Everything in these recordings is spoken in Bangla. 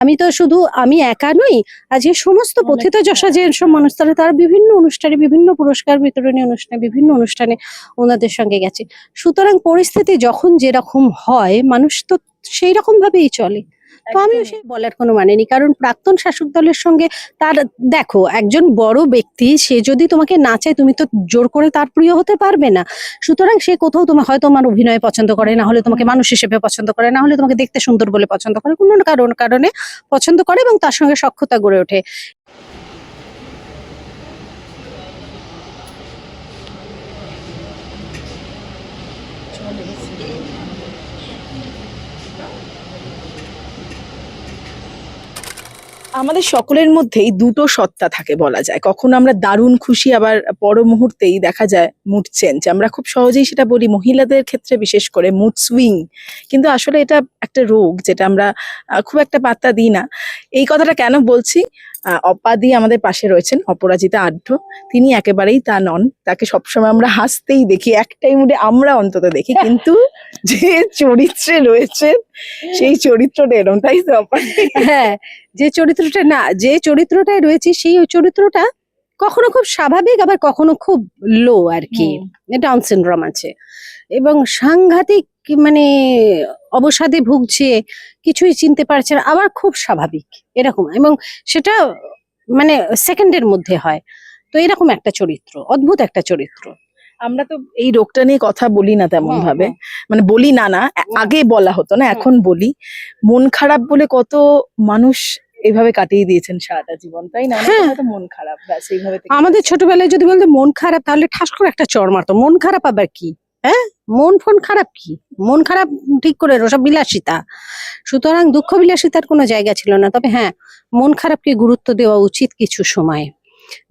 আমি একা নই, আজকে সমস্ত পথিত যশা যে সব মানুষ তারা বিভিন্ন অনুষ্ঠানে, বিভিন্ন পুরস্কার বিতরণী অনুষ্ঠানে, বিভিন্ন অনুষ্ঠানে ওনাদের সঙ্গে গেছে। সুতরাং পরিস্থিতি যখন যেরকম হয় মানুষ তো সেই রকম ভাবেই চলে। তো আমিও সে বলার কোনো মানে নেই, কারণ প্রাক্তন শাসক দলের সঙ্গে তার, দেখো একজন বড় ব্যক্তি সে যদি তোমাকে না চায় তুমি তো জোর করে তার প্রিয় হতে পারবে না। সুতরাং সে কোথাও হয়তো তোমার অভিনয় পছন্দ করে, না হলে তোমাকে মানুষ হিসেবে পছন্দ করে, না হলে তোমাকে দেখতে সুন্দর বলে পছন্দ করে, কোনো কারণে পছন্দ করে এবং তার সঙ্গে সখ্যতা গড়ে ওঠে। আমাদের সকলের মধ্যেই দুটো সত্তা থাকে বলা যায়। কখনো আমরা দারুণ খুশি, আবার পর মুহূর্তেই দেখা যায় মুড চেঞ্জ। আমরা খুব সহজেই সেটা বলি, মহিলাদের ক্ষেত্রে বিশেষ করে মুড সুইং। কিন্তু আসলে এটা একটা রোগ যেটা আমরা খুব একটা পাত্তা দিই না। এই কথাটা কেন বলছি, অপাদি আমাদের পাশে রয়েছেন, অপরাজিতা আঢ্য। তিনি একেবারেই তা নন, তাকে সবসময় আমরা হাসতেই দেখি, একটাই মুডে আমরা অন্তত দেখি। কিন্তু যে চরিত্রে রয়েছেন সেই চরিত্রটা এরকম, তাই তো অপাদি? হ্যাঁ, যে চরিত্রটায় রয়েছে সেই চরিত্রটা কখনো খুব স্বাভাবিক, আবার কখনো খুব লো আর কি, ডাউন সিনড্রোম আছে এবং সাংঘাতিক মানে অবসাদে ভুগছে, কিছুই চিনতে পারছে না, আবার খুব স্বাভাবিক এরকম, এবং সেটা মানে সেকেন্ডের মধ্যে হয়। তো এরকম একটা চরিত্র, অদ্ভুত একটা চরিত্র। আমরা তো এই রোগটা নিয়ে কথা বলি না তেমন ভাবে, মানে বলি না আগে বলা হতো না, এখন বলি। মন খারাপ বলে কত মানুষ এইভাবে কাটিয়ে দিয়েছেন সারাটা জীবন, তাই না? হয়তো মন খারাপ, ব্যাস এইভাবে। আমাদের ছোটবেলায় যদি বলতে মন খারাপ, তাহলে ঠাস করে একটা চড় মারতো, মন খারাপ আবার কি? হ্যাঁ, মন ফোন খারাপ কি? মন খারাপ ঠিক করে ওসব বিলাসিতা। সুতরাং দুঃখ বিলাসিতার কোনো জায়গা ছিল না। তবে হ্যাঁ, মন খারাপকে গুরুত্ব দেওয়া উচিত কিছু সময়।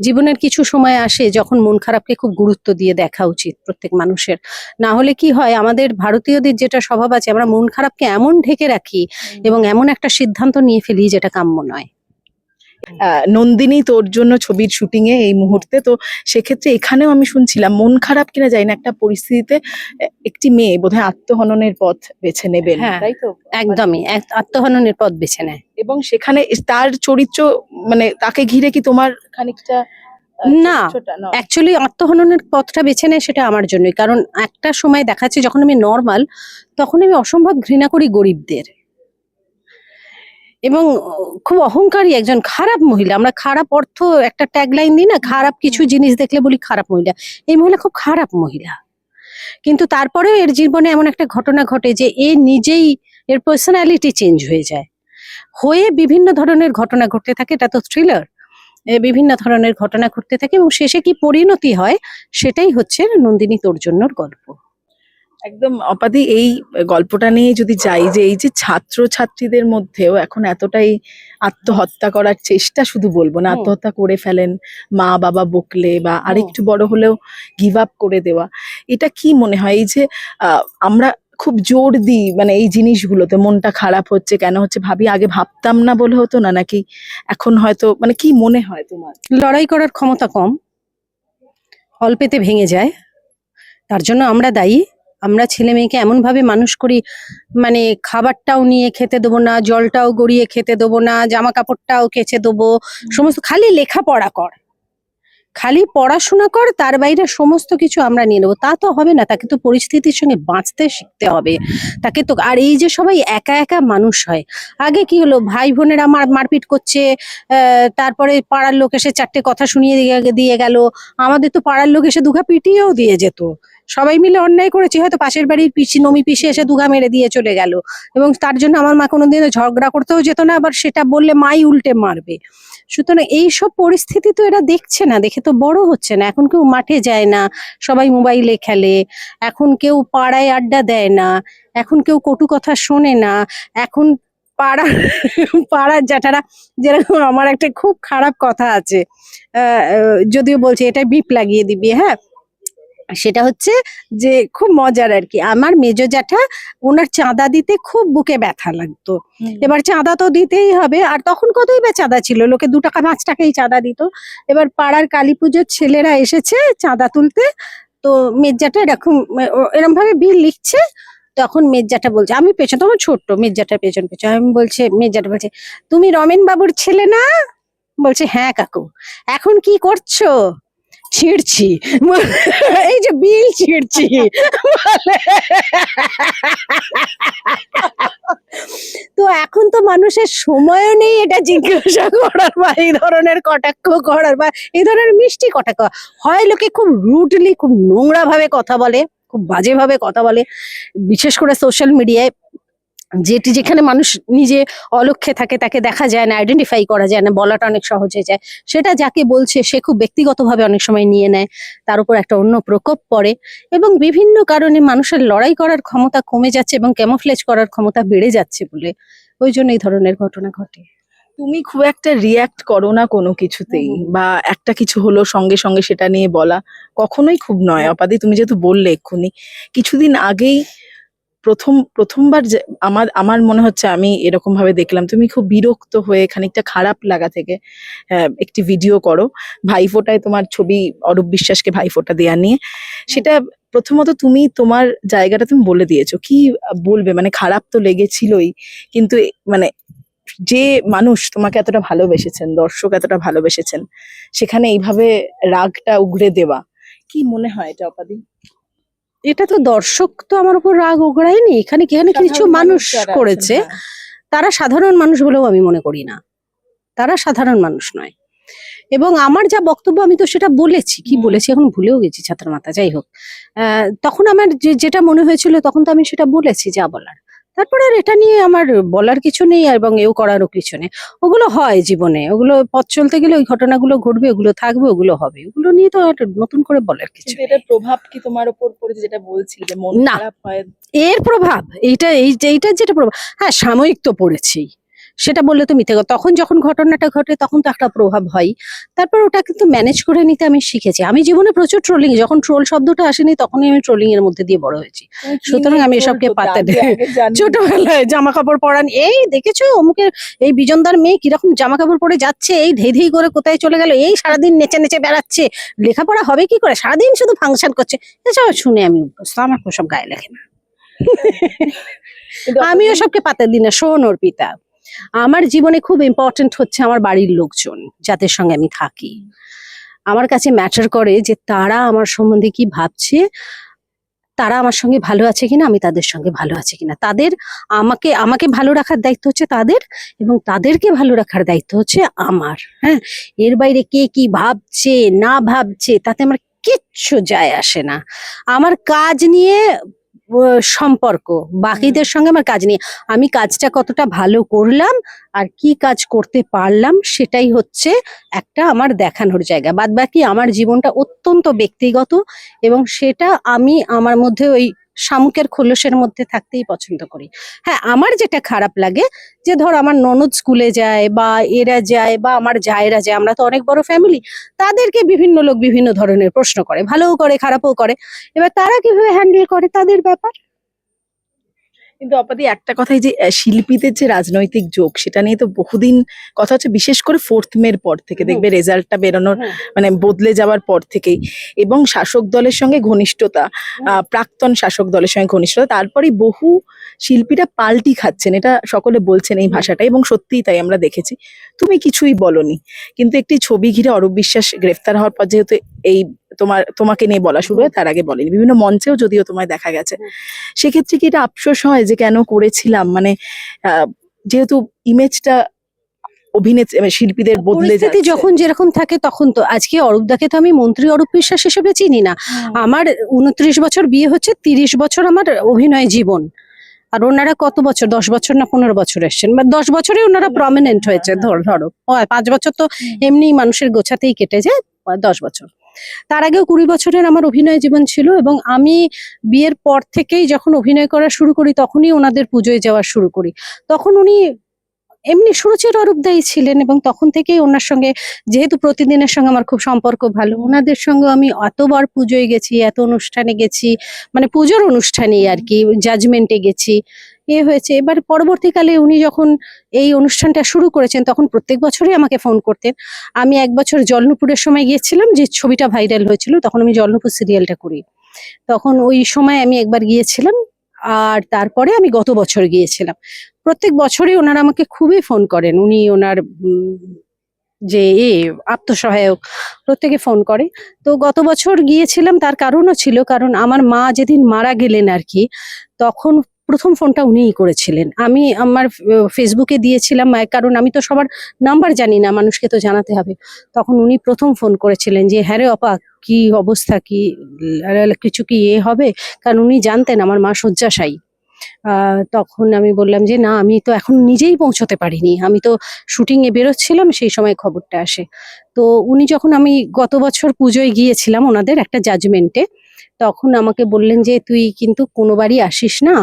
জীবনের কিছু সময় আসে যখন মন খারাপকে খুব গুরুত্ব দিয়ে দেখা উচিত প্রত্যেক মানুষের। না হলে কি হয়, আমাদের ভারতীয়দের যেটা স্বভাব আছে, আমরা মন খারাপকে এমন ঢেকে রাখি এবং এমন একটা সিদ্ধান্ত নিয়ে ফেলি যেটা কাম্য নয়। নন্দিনী তোর জন্য ছবির শুটিং এ এই মুহূর্তে, তো সেক্ষেত্রে এখানেও আমি শুনছিলাম মন খারাপ কিনা জানি না, একটা পরিস্থিতিতে একটি মেয়ে বোধহয় আত্মহননের পথ বেছে নেবেন, তাই তো? একদমই আত্মহননের পথ বেছে নেয়। এবং সেখানে তার চরিত্র, মানে তাকে ঘিরে কি তোমার খানিকটা? না, অ্যাকচুয়ালি আত্মহননের পথটা বেছে নেয় সেটা আমার জন্যই, কারণ একটা সময় দেখাচ্ছে যখন আমি নর্মাল, তখন আমি অসম্ভব ঘৃণা করি গরিবদের এবং খুব অহংকারী একজন খারাপ মহিলা। আমরা খারাপ অর্থ একটা ট্যাগলাইন দিই না, খারাপ কিছু জিনিস দেখলে বলি খারাপ মহিলা। এই মহিলা খুব খারাপ মহিলা, কিন্তু তারপরেও এর জীবনে এমন একটা ঘটনা ঘটে যে এ নিজেই, এর পার্সোনালিটি চেঞ্জ হয়ে যায়, হয়ে বিভিন্ন ধরনের ঘটনা ঘটতে থাকে। এটা তো থ্রিলার, বিভিন্ন ধরনের ঘটনা ঘটতে থাকে এবং শেষে কি পরিণতি হয় সেটাই হচ্ছে নন্দিনী তোর জন্যর গল্প। একদম অপাদি, এই গল্পটা নিয়ে যদি যাই, যে এই যে ছাত্র ছাত্রীদের মধ্যেও এখন এতটাই আত্মহত্যা করার চেষ্টা, শুধু বলবো না, আত্মহত্যা করে ফেলেন মা বাবা বকলে, বা আরেকটু বড় হলেও গিভ আপ করে দেওয়া, এটা কি মনে হয়? এই যে আমরা খুব জোর দিই মানে এই জিনিসগুলোতে, মনটা খারাপ হচ্ছে কেন হচ্ছে ভাবি, আগে ভাবতাম না বলে হতো না, নাকি এখন হয়তো, মানে কি মনে হয় তোমার? লড়াই করার ক্ষমতা কম, অল্পেতে ভেঙে যায়, তার জন্য আমরা দায়ী। আমরা ছেলে মেয়েকে এমন ভাবে মানুষ করি, মানে খাবারটাও নিয়ে খেতে দেবো না, জলটাও গড়িয়ে খেতে দেবো না, জামা কাপড়টাও কেচে দেবো, সমস্ত, খালি লেখাপড়া কর, খালি পড়াশোনা কর, তার বাইরে সমস্ত কিছু আমরা নিয়ে নেবো। তা তো হবে না, তাকে তো পরিস্থিতির সঙ্গে বাঁচতে শিখতে হবে তাকে তো। আর এই যে সবাই একা একা মানুষ হয়, আগে কি হলো, ভাই বোনেরা মারপিট করছে, তারপরে পাড়ার লোক এসে চারটে কথা শুনিয়ে দিয়ে গেল, আমাদের তো পাড়ার লোক এসে দুঘা পিটিয়েও দিয়ে যেত, সবাই মিলে অন্যায় করেছি, হয়তো পাশের বাড়ির নমি পিসি এসে দুঘা মেরে দিয়ে চলে গেল, এবং তার জন্য আমার মা কোনোদিনও ঝগড়া করতেও যেত না, আবার সেটা বললে মাই উল্টে মারবে। সুতরাং এইসব পরিস্থিতি তো এরা দেখছে না, দেখে তো বড় হচ্ছে না। এখন কেউ মাঠে যায় না, সবাই মোবাইলে খেলে, এখন কেউ পাড়ায় আড্ডা দেয় না, এখন কেউ কটু কথা শোনে না, এখন পাড়ার জ্যাঠারা, যেরকম আমার একটা খুব খারাপ কথা আছে, যদিও বলছে এটা বিপ লাগিয়ে দিবি, হ্যাঁ, সেটা হচ্ছে যে খুব মজার আর কি। আমার মেজো জ্যাঠা, ওনার চাঁদা দিতে খুব বুকে ব্যথা লাগতো, এবার চাঁদা তো দিতেই হবে, আর তখন কতই বা চাঁদা ছিল, লোকে 2 টাকা 5 টাকাই চাঁদা দিত। এবার পাড়ার কালী পুজোর ছেলেরা এসেছে চাঁদা তুলতে, তো মেজ্জাটা এরকম ভাবে বিল লিখছে, তখন মেজ্জাটা বলছে, আমি পেছন, তখন ছোট্ট মেজ্জাটার পেছন পেছন, আমি বলছে, মেজ্জাটা বলছে, তুমি রমেন বাবুর ছেলে না? বলছে হ্যাঁ কাকু। এখন কি করছো? ছিঁড়ছি। এই যে বিল ছিঁড়ছি। বলে, তো এখন তো মানুষের সময়ও নেই এটা জিজ্ঞাসা করার বা এই ধরনের কটাক্ষ করার বা এই ধরনের মিষ্টি কটাক্ষ। হয় লোকে খুব রুডলি, খুব নোংরা ভাবে কথা বলে, খুব বাজে ভাবে কথা বলে, বিশেষ করে সোশ্যাল মিডিয়ায়, যেটি যেখানে মানুষ নিজে অলক্ষ্যে থাকে তাকে দেখা যায় না, আইডেন্টিফাই করা যায় না, বলাটা অনেক সহজ হয়ে যায়। সেটা যাকে বলছে সে খুব ব্যক্তিগতভাবে অনেক সময় নিয়ে নেয়, তার উপর একটা অন্য প্রকোপ পড়ে, এবং বিভিন্ন কারণে মানুষের লড়াই করার ক্ষমতা কমে যাচ্ছে এবং ক্যামোফ্লেজ করার ক্ষমতা বেড়ে যাচ্ছে বলে ওই জন্য এই ধরনের ঘটনা ঘটে। তুমি খুব একটা রিয়াক্ট করো না কোনো কিছুতেই, হুম। বা একটা কিছু হলো সঙ্গে সঙ্গে সেটা নিয়ে বলা কখনোই খুব নয় অপাদি। তুমি যেহেতু বললে এক্ষুনি, কিছুদিন আগেই প্রথমবার যে আমার আমার মনে হচ্ছে আমি এরকম ভাবে দেখলাম, তুমি খুব বিরক্ত হয়ে খানিকটা খারাপ লাগা থেকে একটি ভিডিও করো ভাইফোঁটায় তোমার ছবি, অরূপ বিশ্বাসকে ভাইফোঁটা দেয়া নিয়ে। সেটা প্রথমত তুমি তোমার জায়গাটা তুমি বলে দিয়েছো, কি বলবে, মানে খারাপ তো লেগেছিলই, কিন্তু মানে যে মানুষ তোমাকে এতটা ভালোবেসেছেন, দর্শক এতটা ভালোবেসেছেন, সেখানে এইভাবে রাগটা উগড়ে দেওয়া, কি মনে হয় এটা অপাদি? এটা তো দর্শক তো আমার উপর রাগ ওগড়ায়নি, এখানে কিছু সাধারণ মানুষ যারা আছেন, করেছে। হ্যাঁ। তারা সাধারণ মানুষ বলেও আমি মনে করি না, তারা সাধারণ মানুষ নয়। এবং আমার যা বক্তব্য আমি তো সেটা বলেছি, কি হুম। বলেছি এখন ভুলেও গেছি, ছাত্র মাথা, যাই হোক। তখন আমার যেটা মনে হয়েছিল তখন তো আমি সেটা বলেছি যা বলার। তারপরে আর এটা নিয়ে আমার বলার কিছু নেই এবং এও করারও কিছু নেই। ওগুলো হয় জীবনে, ওগুলো পথ চলতে গেলে ওই ঘটনাগুলো ঘটবে, ওগুলো থাকবে, ওগুলো হবে, ওগুলো নিয়ে তো আর নতুন করে বলার কিছু কিন্তু নেই। এটার প্রভাব কি তোমার উপর পড়েছে, যেটা বলছিলে যে মন না। খারাপ হয়? এর প্রভাব এইটার যেটা প্রভাব, হ্যাঁ সাময়িক তো পড়েছেই, সেটা বললে তো মিথ্যে কথা। তখন যখন ঘটনাটা ঘটে তখন তো একটা প্রভাব হয়, তারপর ওটা কিন্তু ম্যানেজ করে নিতে আমি শিখেছি। আমি জীবনে প্রচুর ট্রোলিং, যখন ট্রোল শব্দটা আসেনি তখনই আমি ট্রোলিং এর মধ্যে দিয়ে বড় হয়েছি। তুমি কি সুতরাং নিয়ে আমি troll এসবকে হতে? পাত্তা আগে দিই। আগে জানি না। ছোটবেলায় জামা কাপড় পরান, এই দেখেছো অমুকের, এই বিজনদার মেয়ে কিরকম জামা কাপড় পরে যাচ্ছে, এই ধেই ধেই করে কোথায় চলে গেল, এই সারাদিন নেচে নেচে বেড়াচ্ছে, লেখাপড়া হবে কি করে, সারাদিন শুধু ফাংশন করছে, এসব শুনে আমি অভ্যস্ত, আমার সব গায়ে লাগে না। কিন্তু আমি অপরদিকে ওসবকে পাত্তা দিই না। শোন অর্পিতা, আমার জীবনে খুব ইম্পর্টেন্ট হচ্ছে আমার বাড়ির লোকজন, যাদের সঙ্গে আমি থাকি। আমার কাছে ম্যাটার করে যে তারা আমার সম্বন্ধে কি ভাবছে, তারা আমার সঙ্গে ভালো আছে কিনা, আমি তাদের সঙ্গে ভালো আছি কিনা। তাদের আমাকে আমাকে ভালো রাখার দায়িত্ব হচ্ছে তাদের, এবং তাদেরকে ভালো রাখার দায়িত্ব হচ্ছে আমার। হ্যাঁ, এর বাইরে কে কি ভাবছে না ভাবছে তাতে আমার কিচ্ছু যায় আসে না। আমার কাজ নিয়ে সম্পর্ক, বাকিদের সঙ্গে আমার কাজ নিয়ে, আমি কাজটা কতটা ভালো করলাম আর কি কাজ করতে পারলাম সেটাই হচ্ছে একটা আমার দেখানোর জায়গা। বাদ বাকি আমার জীবনটা অত্যন্ত ব্যক্তিগত, এবং সেটা আমি আমার মধ্যে ওই শামুকের খোলসের মধ্যে থাকতেই পছন্দ করি। হ্যাঁ, আমার যেটা খারাপ লাগে যে ধর আমার ননদ স্কুলে যায় বা এরা যায় বা আমার জায়েরা যায়, আমরা তো অনেক বড় ফ্যামিলি, তাদেরকে বিভিন্ন লোক বিভিন্ন ধরনের প্রশ্ন করে, ভালোও করে খারাপও করে, এবার তারা কিভাবে হ্যান্ডেল করে তাদের ব্যাপার। কিন্তু অপাদি একটা কথাই, যে শিল্পীদের যে রাজনৈতিক যোগ, সেটা নিয়ে তো বহুদিন কথা হচ্ছে, বিশেষ করে ফোর্থ মের পর থেকে দেখবে রেজাল্টটা বেরোনোর মানে বদলে যাওয়ার পর থেকেই, এবং শাসক দলের সঙ্গে ঘনিষ্ঠতা, প্রাক্তন শাসক দলের সঙ্গে ঘনিষ্ঠতা, তারপরেই বহু শিল্পীরা পাল্টি খাচ্ছেন, এটা সকলে বলছেন এই ভাষাটা, এবং সত্যিই তাই আমরা দেখেছি। তুমি কিছুই বলনি, কিন্তু একটি ছবি ঘিরে অরূপ বিশ্বাস গ্রেফতার হওয়ার পর যেহেতু এই তোমাকে নিয়ে বলা শুরু হয়, তার আগে বলেনি, বিভিন্ন মঞ্চেও যদিও তোমায় দেখা গেছে, সেক্ষেত্রে কি এটা আফসোস হয় যে কেন করেছিলাম, মানে যেহেতু ইমেজটা অভিনেত্রী শিল্পীদের বদলে পরিস্থিতি যাচ্ছে। যখন যেরকম থাকে তখন তো, আজকে অরূপদাকে তো আমি মন্ত্রী অরূপ বিশ্বাস হিসেবে চিনি না। আমার 29 বছর বিয়ে হচ্ছে, 30 বছর আমার অভিনয় জীবন, আর ওনারা কত বছর, 10 বছর না 15 বছর এসছেন, বা 10 বছরে ওনারা প্রমিনেন্ট হয়েছে, ধরো 5 বছর তো এমনি মানুষের গোছাতেই কেটে যায়, 10 বছর। তার আগেও 20 বছরের আমার অভিনয় জীবন ছিল, এবং আমি বিয়ের পর থেকেই যখন অভিনয় করা শুরু করি তখনই ওনাদের পুজোয় যাওয়া শুরু করি। তখন উনি এমনি সুরুচির অরূপদাই ছিলেন, এবং তখন থেকেই ওনার সঙ্গে, যেহেতু প্রতিদিনের সঙ্গে আমার খুব সম্পর্ক ভালো, ওনাদের সঙ্গে আমি এতবার পুজোয় গেছি, এত অনুষ্ঠানে গেছি, মানে পুজোর অনুষ্ঠানেই আর কি, জাজমেন্টে গেছি, হয়েছে। এবার পরবর্তীকালে উনি যখন এই অনুষ্ঠানটা শুরু করেছেন তখন প্রত্যেক বছরই আমাকে ফোন করতেন। আমি এক বছর জলনুপুরের সময় গিয়েছিলাম, যে ছবিটা ভাইরাল হয়েছিল, তখন আমি জলনুপুর সিরিয়ালটা করি, তখন ওই সময় আমি একবার গিয়েছিলাম। আর তারপরে আমি গত বছর গিয়েছিলাম। প্রত্যেক বছরই ওনারা আমাকে খুবই ফোন করেন। উনি ওনার যে আত্মসহায়ক প্রত্যেকে ফোন করে। তো গত বছর গিয়েছিলাম, তার কারণও ছিল, কারণ আমার মা যেদিন মারা গেলেন আর কি, তখন প্রথম ফোনটা উনিই করেছিলেন। আমি আমার ফেসবুকে দিয়েছিলাম কারণ আমি তো সবার নাম্বার জানি না, মানুষকে তো জানাতে হবে। তখন উনি প্রথম ফোন করেছিলেন যে হ্যাঁ রে অপা, কি অবস্থা, কি কিছু কি হবে, কারণ উনি জানতেন আমার মা শয্যাশায়ী। তখন আমি বললাম যে না, আমি তো এখন নিজেই পৌঁছতে পারিনি, আমি তো শুটিং এ বেরোচ্ছিলাম, সেই সময় খবরটা আসে। তো উনি যখন, আমি গত বছর পুজোয় গিয়েছিলাম ওনাদের একটা জাজমেন্টে, তখন আমাকে বললেন যে তুই কিন্তু কোনোবারই আসিস না,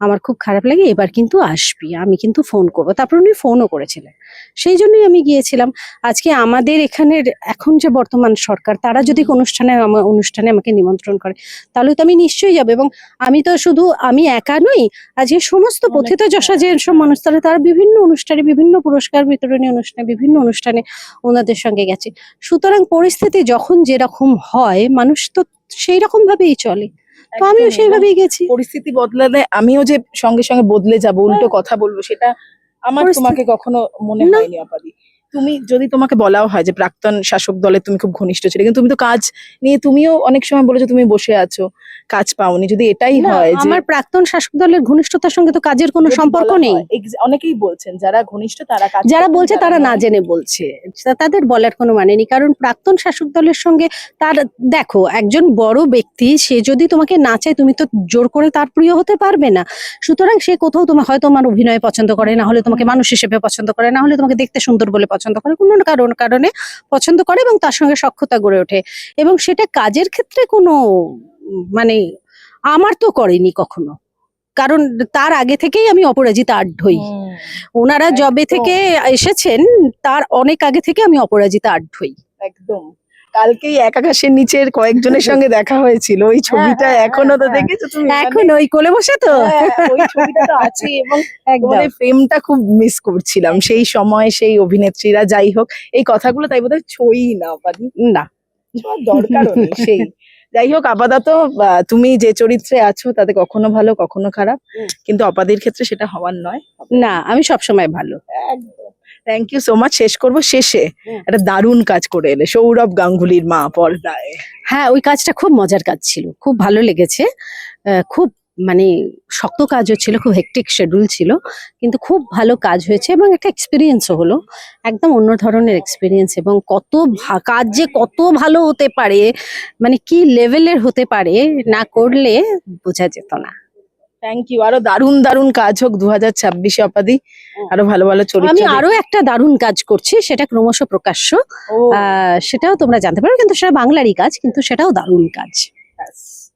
আমার খুব খারাপ লাগে, এবার কিন্তু আসবি, আমি কিন্তু ফোন করবো। তারপর উনি ফোনও করেছিলেন, সেই জন্যই আমি গিয়েছিলাম। আজকে আমাদের এখানের এখন যে বর্তমান সরকার, তারা যদি কোনো অনুষ্ঠানে আমাকে নিমন্ত্রণ করে, তাহলে তো আমি নিশ্চয়ই যাবো। এবং আমি তো শুধু আমি একা নই, আজকে সমস্ত পথিত যশা যে সব মানুষ, তারা বিভিন্ন অনুষ্ঠানে, বিভিন্ন পুরস্কার বিতরণী অনুষ্ঠানে, বিভিন্ন অনুষ্ঠানে ওনাদের সঙ্গে গেছে। সুতরাং পরিস্থিতি যখন যেরকম হয়, মানুষ তো সেই রকম ভাবেই চলে, তো আমিও একদমই। সেইভাবেই গেছি। পরিস্থিতি বদলালে আমিও যে সঙ্গে সঙ্গে বদলে যাব, উল্টো কথা বলবো, সেটা আমার তোমাকে কখনো মনে না। হয়নি আপাদি। তুমি যদি তোমাকে বলাও হয় যে প্রাক্তন শাসক দলে তুমি খুব ঘনিষ্ঠ ছিলে, কিন্তু তুমি তো কাজ নিয়ে তুমিও অনেক সময় বলেছো তুমি বসে আছো, কাজ পাওনি, যদি এটাই না, হয় যে আমার প্রাক্তন শাসক দলের ঘনিষ্ঠতার সঙ্গে তো কাজের কোনো যদি সম্পর্ক বলা নেই। হয়, অনেকেই বলছেন যারা ঘনিষ্ঠ তারা কাজ যারা করতেন, বলছে তারা না নয়। জেনে বলছে, তাদের বলার কোনো মানে নেই। কারণ প্রাক্তন শাসক দলের সঙ্গে তার, দেখো একজন বড় ব্যক্তি, সে যদি তোমাকে না চায়, তুমি তো জোর করে তার প্রিয় হতে পারবে না। সুতরাং সে কোথাও তোমার, হয়তো আমার অভিনয় পছন্দ করে, না হলে তোমাকে মানুষ হিসেবে পছন্দ করে, না হলে তোমাকে দেখতে সুন্দর বলে পছন্দ করে, কোনো কারণে পছন্দ করে এবং তার সঙ্গে সখ্যতা গড়ে ওঠে। এবং সেটা কাজের ক্ষেত্রে কোনো মানে আমার তো করেনি কখনো, কারণ তার আগে থেকেই আমি অপরাজিতা আঢ্যই। হুম, ওনারা জবে একদম। থেকে এসেছেন, তার অনেক আগে থেকে আমি অপরাজিতা আঢ্যই। একদম। কালকেই এক আকাশের নিচের কয়েকজনের সঙ্গে দেখা হয়েছিল, ওই ছবিটা এখনো তো দেখেছো তুমি? এখন ওই কোলে বসে তো ওই ছবিটা তো আছে, এবং একদম। তোমাদের ফ্রেমটা খুব মিস করছিলাম সেই সময়, সেই অভিনেত্রীরা। যাই হোক, এই কথাগুলো তাই বোধহয় ছই না আপাদি, না, ছোঁয়ার দরকারও নেই সেই। যাই হোক, আপাতত তুমি যে চরিত্রে আছো তাতে কখনো ভালো কখনো খারাপ, কিন্তু অপাদির ক্ষেত্রে সেটা হওয়ার নয়। না, আমি সবসময় ভালো। একদম। Thank you so much. শেষ করবো শেষে একটা দারুণ কাজ করে এলে, সৌরভ গাঙ্গুলির মা পর্দায়। হ্যাঁ, ওই কাজটা খুব মজার কাজ ছিল, খুব ভালো লেগেছে। খুব মানে শক্ত কাজও ছিল, খুব হেক্টিক শিডিউল ছিল, কিন্তু খুব ভালো কাজ হয়েছে এবং একটা এক্সপিরিয়েন্সও হলো, একদম অন্য ধরনের এক্সপিরিয়েন্স। এবং কাজ যে কত ভালো হতে পারে, মানে কি লেভেলের হতে পারে, না করলে বোঝা যেত না। Thank you. আরো দারুণ দারুণ কাজ হোক 2026-এ অপাদি, আরো ভালো ভালো চরিত্র। আমি আরো একটা দারুণ কাজ করছি, সেটা ক্রমশ প্রকাশ্য, সেটাও তোমরা জানতে পারো, কিন্তু সেটা বাংলারই কাজ, কিন্তু সেটাও দারুণ কাজ।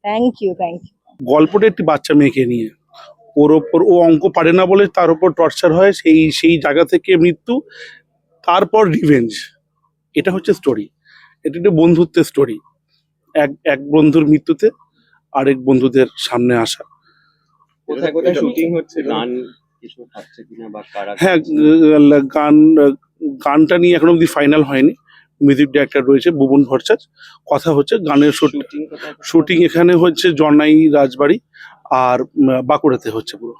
Thank you, thank you. গল্পটা একটি বাচ্চা মেয়েকে নিয়ে, ওর ওপর, ও অঙ্ক পারে না বলে তার উপর টর্চার হয়, সেই জায়গা থেকে মৃত্যু, তারপর রিভেঞ্জ। এটা হচ্ছে স্টোরি। এটা একটা বন্ধুত্বের স্টোরি, এক বন্ধুর মৃত্যুতে আরেক বন্ধুদের সামনে আসা। কোথায় কোথায় শুটিং হচ্ছে, গান কিছু থাকছে কিনা বা কারা? হ্যাঁ, গানটা নিয়ে এখন অব্দি ফাইনাল হয়নি। মিউজিক ডাইরেক্টর রয়েছে ভুবন ভট্টাচার্য, কথা হচ্ছে গানের শুটিং কোথায়? শুটিং এখানে হচ্ছে জনাই রাজবাড়ি আর বাঁকুড়াতে হচ্ছে পুরো।